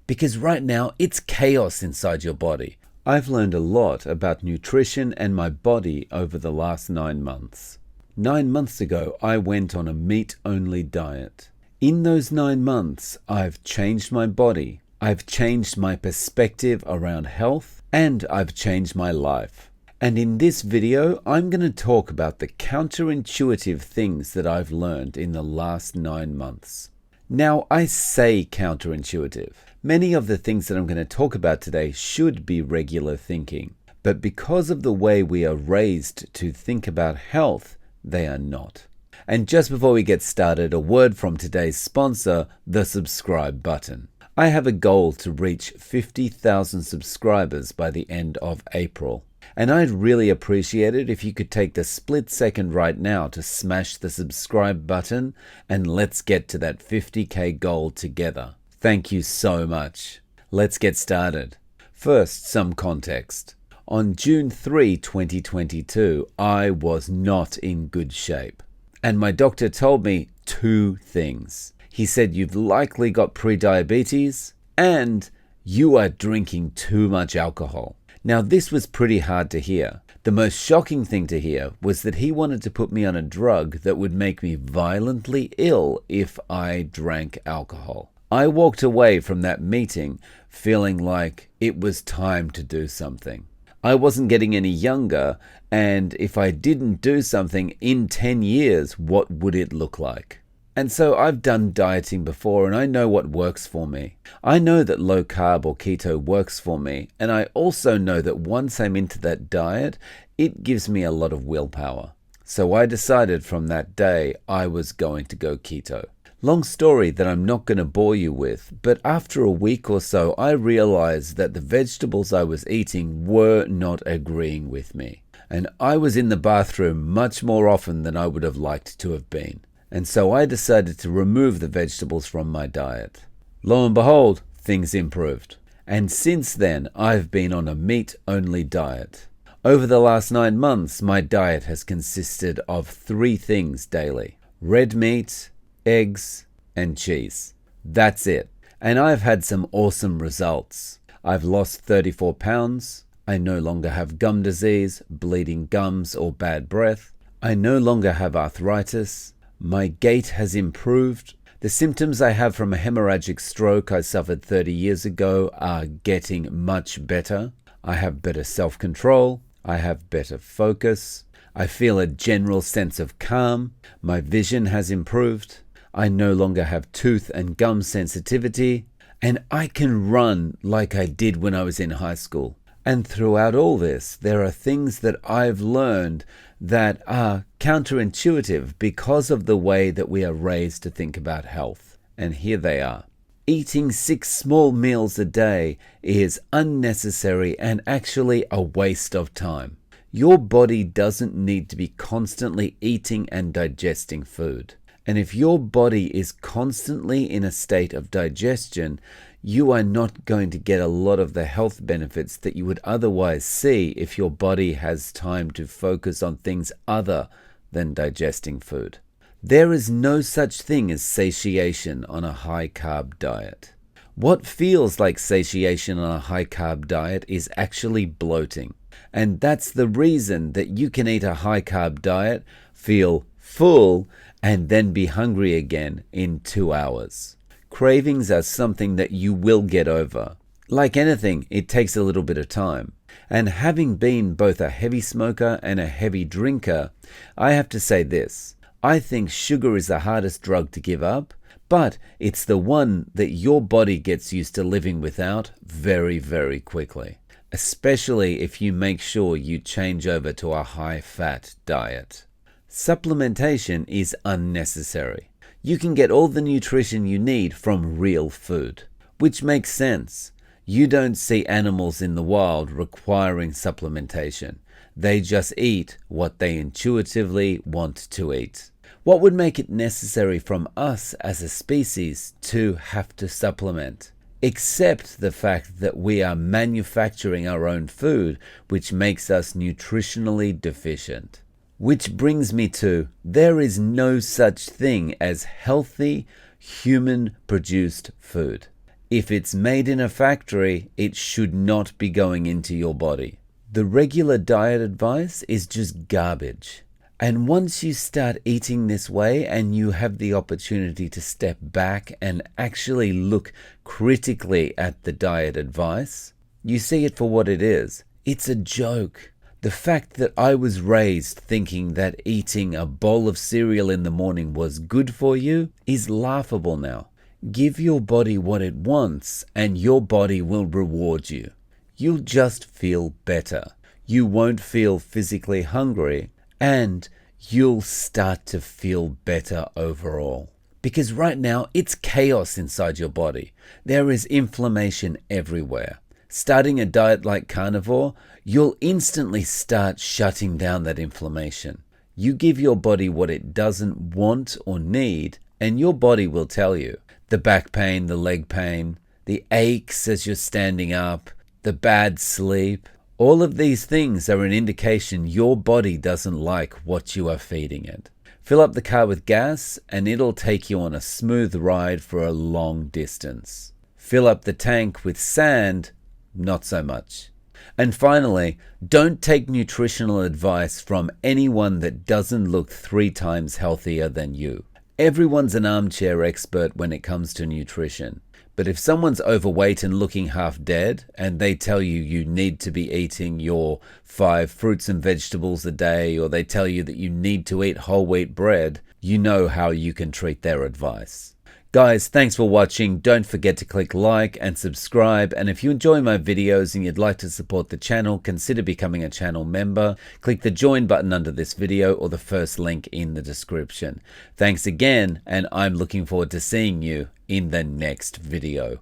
because right now it's chaos inside your body. I've learned a lot about nutrition and my body over the last 9 months. 9 months ago, I went on a meat-only diet. In those 9 months, I've changed my body, I've changed my perspective around health, and I've changed my life. And in this video, I'm going to talk about the counterintuitive things that I've learned in the last 9 months. Now, I say counterintuitive. Many of the things that I'm going to talk about today should be regular thinking, but because of the way we are raised to think about health, they are not. And just before we get started, a word from today's sponsor, the subscribe button. I have a goal to reach 50,000 subscribers by the end of April. And I'd really appreciate it if you could take the split second right now to smash the subscribe button and let's get to that 50k goal together. Thank you so much. Let's get started. First, some context. On June 3, 2022, I was not in good shape. And my doctor told me 2 things. He said, you've likely got prediabetes and you are drinking too much alcohol. Now, this was pretty hard to hear. The most shocking thing to hear was that he wanted to put me on a drug that would make me violently ill if I drank alcohol. I walked away from that meeting feeling like it was time to do something. I wasn't getting any younger, and if I didn't do something in 10 years, what would it look like? And so I've done dieting before and I know what works for me. I know that low carb or keto works for me, and I also know that once I'm into that diet, it gives me a lot of willpower. So I decided from that day I was going to go keto. Long story that I'm not going to bore you with, but after a week or so I realized that the vegetables I was eating were not agreeing with me. And I was in the bathroom much more often than I would have liked to have been. And so I decided to remove the vegetables from my diet. Lo and behold, things improved. And since then, I've been on a meat-only diet. Over the last 9 months, my diet has consisted of 3 things daily: red meat, eggs, and cheese. That's it. And I've had some awesome results. I've lost 34 pounds. I no longer have gum disease, bleeding gums, or bad breath. I no longer have arthritis. My gait has improved. The symptoms I have from a hemorrhagic stroke I suffered 30 years ago are getting much better. I have better self-control. I have better focus. I feel a general sense of calm. My vision has improved. I no longer have tooth and gum sensitivity. And I can run like I did when I was in high school. And throughout all this, there are things that I've learned that are counterintuitive because of the way that we are raised to think about health. And here they are. Eating 6 small meals a day is unnecessary and actually a waste of time. Your body doesn't need to be constantly eating and digesting food. And if your body is constantly in a state of digestion, you are not going to get a lot of the health benefits that you would otherwise see if your body has time to focus on things other than digesting food. There is no such thing as satiation on a high-carb diet. What feels like satiation on a high-carb diet is actually bloating. And that's the reason that you can eat a high-carb diet, feel full, and then be hungry again in 2 hours. Cravings are something that you will get over. Like anything, it takes a little bit of time. And having been both a heavy smoker and a heavy drinker, I have to say this. I think sugar is the hardest drug to give up, but it's the one that your body gets used to living without very, very quickly. Especially if you make sure you change over to a high-fat diet. Supplementation is unnecessary. You can get all the nutrition you need from real food, which makes sense. You don't see animals in the wild requiring supplementation. They just eat what they intuitively want to eat. What would make it necessary from us as a species to have to supplement? Except the fact that we are manufacturing our own food, which makes us nutritionally deficient. Which brings me to, there is no such thing as healthy, human-produced food. If it's made in a factory, it should not be going into your body. The regular diet advice is just garbage. And once you start eating this way and you have the opportunity to step back and actually look critically at the diet advice, you see it for what it is. It's a joke. The fact that I was raised thinking that eating a bowl of cereal in the morning was good for you is laughable now. Give your body what it wants and your body will reward you. You'll just feel better. You won't feel physically hungry and you'll start to feel better overall. Because right now it's chaos inside your body. There is inflammation everywhere. Starting a diet like carnivore, you'll instantly start shutting down that inflammation. You give your body what it doesn't want or need, and your body will tell you. The back pain, the leg pain, the aches as you're standing up, the bad sleep, all of these things are an indication your body doesn't like what you are feeding it. Fill up the car with gas and it'll take you on a smooth ride for a long distance. Fill up the tank with sand, not so much. And finally, don't take nutritional advice from anyone that doesn't look 3 times healthier than you. Everyone's an armchair expert when it comes to nutrition. But if someone's overweight and looking half dead, and they tell you you need to be eating your 5 fruits and vegetables a day, or they tell you that you need to eat whole wheat bread, you know how you can treat their advice. Guys, thanks for watching. Don't forget to click like and subscribe. And if you enjoy my videos and you'd like to support the channel, consider becoming a channel member. Click the join button under this video or the first link in the description. Thanks again, and I'm looking forward to seeing you in the next video.